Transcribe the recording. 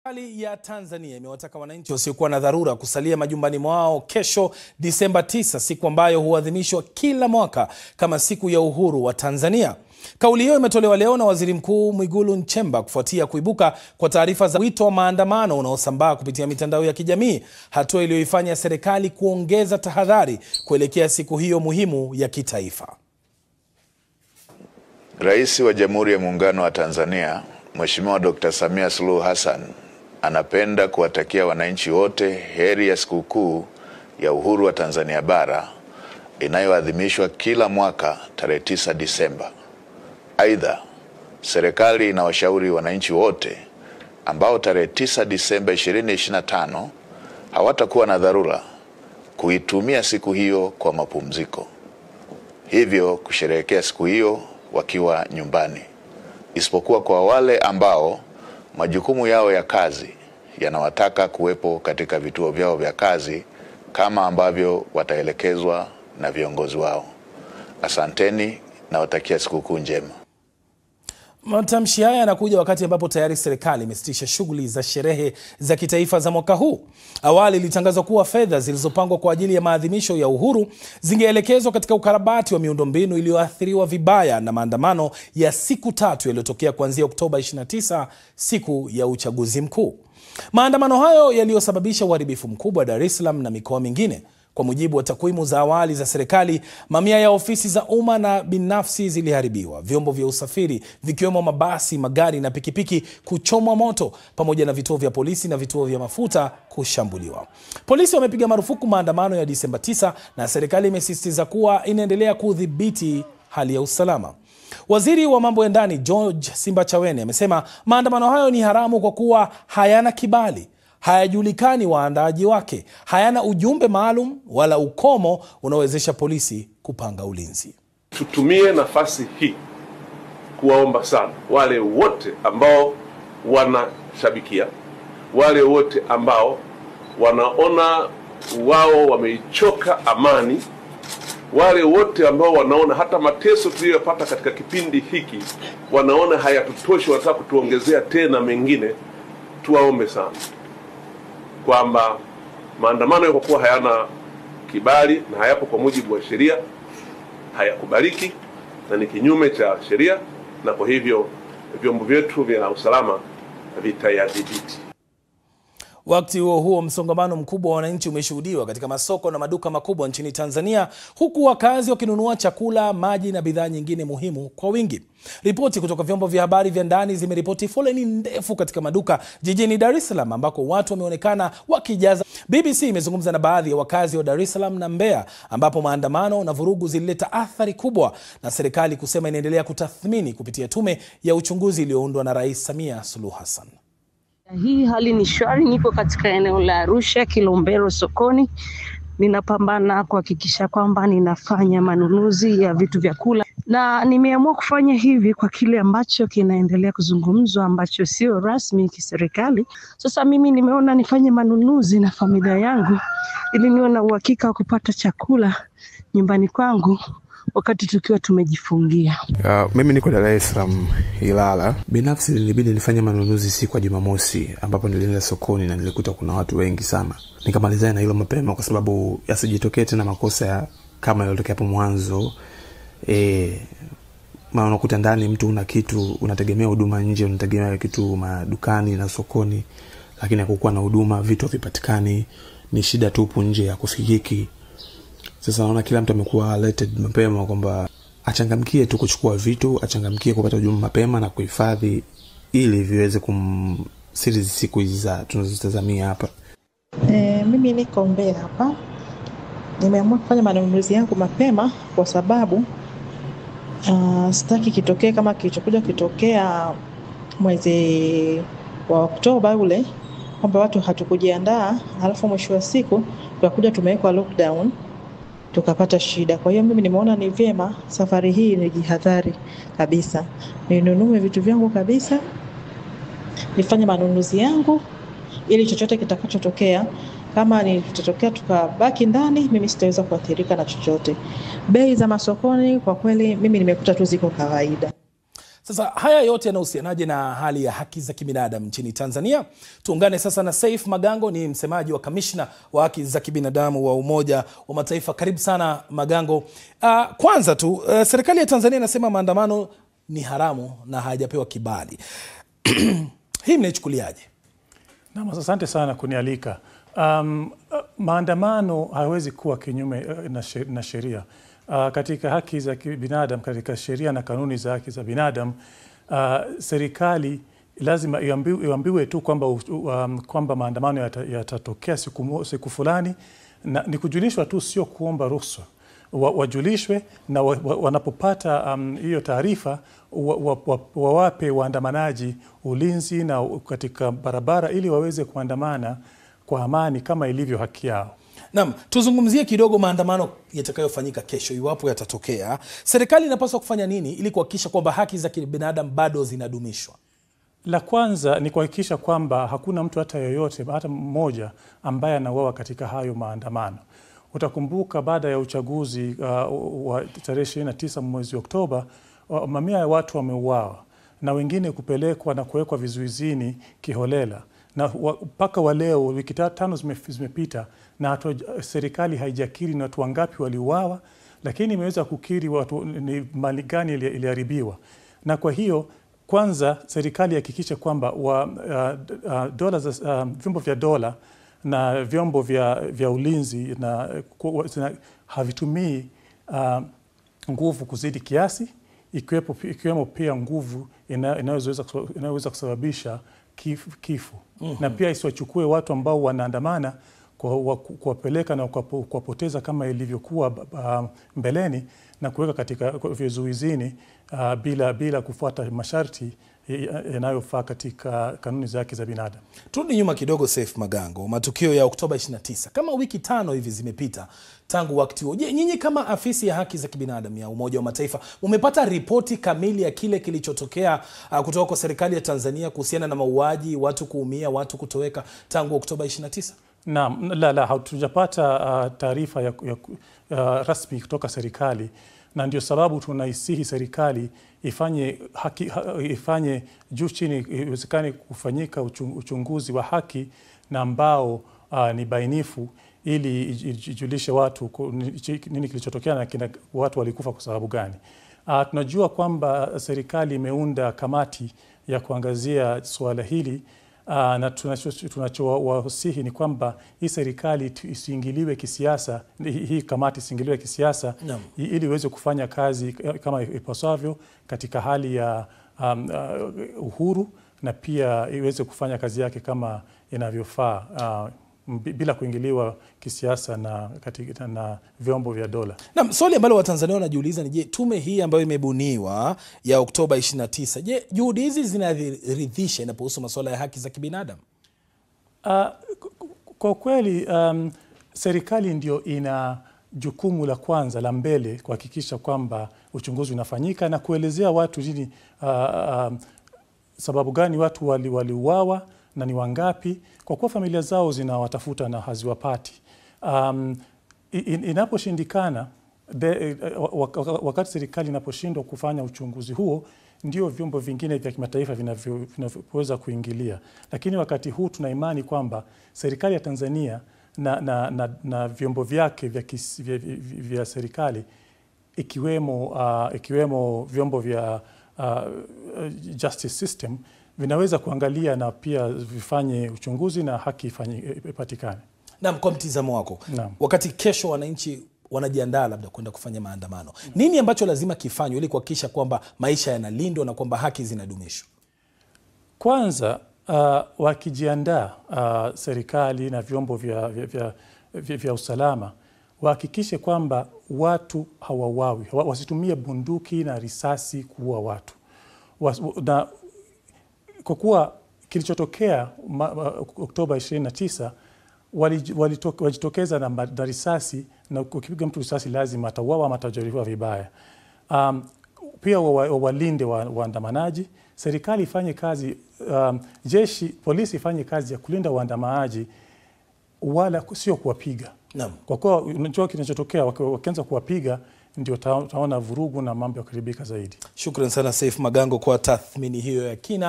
Serikali ya Tanzania imewataka wananchi wasiokuwa na dharura kusalia majumbani mwao kesho Disemba 9, siku ambayo huadhimishwa kila mwaka kama siku ya uhuru wa Tanzania. Kauli hiyo imetolewa leo na Waziri Mkuu Mwigulu Nchemba kufuatia kuibuka kwa taarifa za wito wa maandamano unaosambaa kupitia mitandao ya kijamii, hatua iliyoifanya serikali kuongeza tahadhari kuelekea siku hiyo muhimu ya kitaifa. Rais wa Jamhuri ya Muungano wa Tanzania, Mheshimiwa Dr. Samia Suluhu Hassan, anapenda kuwatakia wananchi wote heri ya sikukuu ya uhuru wa Tanzania bara inayoadhimishwa kila mwaka tarehe 9 Disemba. Aidha, serikali inawashauri wananchi wote ambao tarehe 9 Disemba 2025 hawatakuwa na dharura kuitumia siku hiyo kwa mapumziko, hivyo kusherehekea siku hiyo wakiwa nyumbani, isipokuwa kwa wale ambao majukumu yao ya kazi yanawataka kuwepo katika vituo vyao vya kazi kama ambavyo wataelekezwa na viongozi wao. Asanteni na watakia sikukuu njema. Matamshi haya yanakuja wakati ambapo tayari serikali imesitisha shughuli za sherehe za kitaifa za mwaka huu. Awali ilitangazwa kuwa fedha zilizopangwa kwa ajili ya maadhimisho ya uhuru zingeelekezwa katika ukarabati wa miundombinu iliyoathiriwa vibaya na maandamano ya siku 3 yaliyotokea kuanzia Oktoba 29, siku ya uchaguzi mkuu. Maandamano hayo yaliyosababisha uharibifu mkubwa Dar es Salaam na mikoa mingine. Kwa mujibu wa takwimu za awali za serikali, mamia ya ofisi za umma na binafsi ziliharibiwa, vyombo vya usafiri vikiwemo mabasi, magari na pikipiki kuchomwa moto, pamoja na vituo vya polisi na vituo vya mafuta kushambuliwa. Polisi wamepiga marufuku maandamano ya Disemba 9 na serikali imesisitiza kuwa inaendelea kudhibiti hali ya usalama. Waziri wa mambo ya ndani George Simbachawene amesema maandamano hayo ni haramu kwa kuwa hayana kibali, hayajulikani waandaaji wake, hayana ujumbe maalum wala ukomo unaowezesha polisi kupanga ulinzi. Tutumie nafasi hii kuwaomba sana wale wote ambao wanashabikia, wale wote ambao wanaona wao wameichoka amani, wale wote ambao wanaona hata mateso tuliyopata katika kipindi hiki wanaona hayatutoshi, wanataka kutuongezea tena mengine, tuwaombe sana kwamba maandamano kwa kuwa hayana kibali na hayapo kwa mujibu wa sheria hayakubaliki na ni kinyume cha sheria, na kwa hivyo vyombo vyetu vya usalama vitayadhibiti. Wakati huo msongamano mkubwa wa wananchi umeshuhudiwa katika masoko na maduka makubwa nchini Tanzania, huku wakazi wakinunua chakula, maji na bidhaa nyingine muhimu kwa wingi. Ripoti kutoka vyombo vya habari vya ndani zimeripoti foleni ndefu katika maduka jijini Dar es Salaam ambako watu wameonekana wakijaza. BBC imezungumza na baadhi ya wakazi wa Dar es Salaam na Mbeya ambapo maandamano na vurugu zilileta athari kubwa, na serikali kusema inaendelea kutathmini kupitia tume ya uchunguzi iliyoundwa na Rais Samia Suluhu Hassan. Hii hali ni shwari. Niko katika eneo la Arusha Kilombero sokoni. Ninapambana kuhakikisha kwamba ninafanya manunuzi ya vitu vya kula, na nimeamua kufanya hivi kwa kile ambacho kinaendelea kuzungumzwa ambacho sio rasmi kiserikali. Sasa mimi nimeona nifanye manunuzi na familia yangu ili niwe na uhakika wa kupata chakula nyumbani kwangu wakati tukiwa tumejifungia. Mimi niko Dar es Salaam Ilala. Binafsi nilibidi nifanye manunuzi siku ya Jumamosi ambapo nilienda sokoni na nilikuta kuna watu wengi sana. Nikamalizana na hilo mapema kwa sababu yasijitokee tena makosa kama yaliyotokea hapo mwanzo. Maana unakuta ndani mtu una kitu, unategemea huduma nje, unategemea kitu madukani na sokoni, lakini hakukuwa na huduma, vitu havipatikani, ni shida tupu nje ya kufikiki. Sasa naona kila mtu amekuwa alerted mapema kwamba achangamkie tu kuchukua vitu, achangamkie kupata huduma mapema na kuhifadhi ili viweze kumsiri siku hizi za tunazotazamia hapa. Mimi niko Mbeya hapa. Nimeamua kufanya manunuzi yangu mapema kwa sababu sitaki kitokee kama kilichokuja kitokea mwezi wa Oktoba ule, kwamba watu hatukujiandaa alafu mwisho wa siku tukakuja tumewekwa lockdown tukapata shida. Kwa hiyo mimi nimeona ni vyema safari hii nijihadhari kabisa, ninunue vitu vyangu kabisa, nifanye manunuzi yangu ili chochote kitakachotokea, kama ni tutatokea tukabaki ndani, mimi sitaweza kuathirika na chochote. Bei za masokoni kwa kweli mimi nimekuta tu ziko kawaida. Sasa haya yote yanahusianaje na hali ya haki za kibinadamu nchini Tanzania? Tuungane sasa na Saif Magango, ni msemaji wa kamishna wa haki za kibinadamu wa Umoja wa Mataifa. Karibu sana Magango. Kwanza tu, serikali ya Tanzania inasema maandamano ni haramu na hayajapewa kibali. Hii mnaichukuliaje? Naam, asante sana kunialika. Maandamano hawezi kuwa kinyume na sheria. Katika haki za kibinadamu, katika sheria na kanuni za haki za binadamu, serikali lazima iambiwe tu kwamba maandamano yatatokea siku fulani, na ni kujulishwa tu, sio kuomba ruhusa. Wajulishwe na wanapopata hiyo taarifa wawape waandamanaji ulinzi na katika barabara ili waweze kuandamana kwa amani kama ilivyo haki yao. Naam, tuzungumzie kidogo maandamano yatakayofanyika kesho iwapo yatatokea. Serikali inapaswa kufanya nini ili kuhakikisha kwamba haki za kibinadamu bado zinadumishwa? La kwanza ni kuhakikisha kwamba hakuna mtu hata yoyote, hata mmoja ambaye anauawa katika hayo maandamano. Utakumbuka baada ya uchaguzi wa tarehe 29 mwezi Oktoba, mamia ya watu wameuawa na wengine kupelekwa na kuwekwa vizuizini kiholela. Na mpaka wa leo, wiki 5 zimepita na serikali haijakiri ni watu wangapi waliuawa, lakini imeweza kukiri watu ni mali gani iliharibiwa. Na kwa hiyo kwanza serikali hakikisha kwamba vyombo vya dola na vyombo vya ulinzi na havitumii nguvu kuzidi kiasi, ikiwemo pia nguvu inayoweza kusababisha kifo. Na pia isiwachukue watu ambao wanaandamana kuwapeleka na kuwapoteza kama ilivyokuwa mbeleni na kuweka katika vizuizini bila kufuata masharti yanayofaa katika kanuni za haki za binadamu. Turudi nyuma kidogo, Saif Magango. Matukio ya Oktoba 29, kama wiki 5 hivi zimepita tangu wakati huo. Je, nyinyi kama afisi ya haki za kibinadamu ya Umoja wa Mataifa umepata ripoti kamili ya kile kilichotokea kutoka kwa serikali ya Tanzania kuhusiana na mauaji, watu kuumia, watu kutoweka tangu Oktoba 29? Naam, hatujapata taarifa ya rasmi kutoka serikali, na ndio sababu tunaisihi serikali ifanye juu chini iwezekane kufanyika uchunguzi wa haki na ambao ni bainifu, ili ijulishe watu nini kilichotokea na watu walikufa kwa sababu gani. Tunajua kwamba serikali imeunda kamati ya kuangazia suala hili, na tunachowasihi ni kwamba hii serikali isiingiliwe kisiasa, hii kamati isiingiliwe kisiasa, ili iweze kufanya kazi kama ipasavyo katika hali ya uhuru, na pia iweze kufanya kazi yake kama inavyofaa bila kuingiliwa kisiasa na vyombo vya dola. Na swali ambalo Watanzania wanajiuliza ni je, tume hii ambayo imebuniwa ya Oktoba 29, je, juhudi hizi zinaridhisha inapohusu masuala ya haki za kibinadamu? Kwa kweli serikali ndio ina jukumu la kwanza la mbele kuhakikisha kwamba uchunguzi unafanyika na kuelezea watu nini, sababu gani watu waliuawa na ni wangapi, kwa kuwa familia zao zinawatafuta na haziwapati. Inaposhindikana, wakati serikali inaposhindwa kufanya uchunguzi huo, ndio vyombo vingine vya kimataifa vinavyoweza kuingilia. Lakini wakati huu tuna imani kwamba serikali ya Tanzania na vyombo vyake vya serikali ikiwemo vyombo vya justice system vinaweza kuangalia na pia vifanye uchunguzi na haki ipatikane. Naam, kwa mtizamo wako, wakati kesho wananchi wanajiandaa labda kwenda kufanya maandamano, nini ambacho lazima kifanywe ili kuhakikisha kwamba maisha yanalindwa na kwamba haki zinadumishwa? Kwanza, wakijiandaa serikali na vyombo vya usalama wahakikishe kwamba watu hawauawi, wasitumie bunduki na risasi kuua watu. Na kwa kuwa kilichotokea Oktoba 29, walijitokeza na risasi, na ukipiga mtu risasi lazima atauawa ama atajeruhiwa vibaya. Pia walinde waandamanaji. Serikali ifanye kazi, polisi ifanye kazi ya kulinda waandamanaji, wala sio kuwapiga. Kwa kuwa unajua kinachotokea wakianza kuwapiga ndio utaona vurugu na mambo yakaribika zaidi. Shukrani sana Saif Magango kwa tathmini hiyo ya kina.